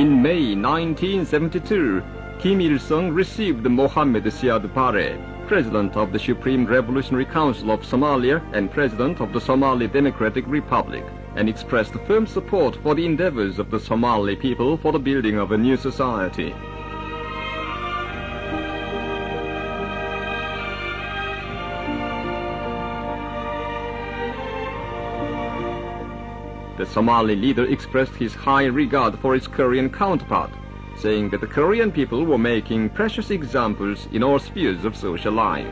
In May 1972, Kim Il-sung received Mohammed Siad Barre, President of the Supreme Revolutionary Council of Somalia and President of the Somali Democratic Republic, and expressed firm support for the endeavors of the Somali people for the building of a new society. The Somali leader expressed his high regard for his Korean counterpart, saying that the Korean people were making precious examples in all spheres of social life.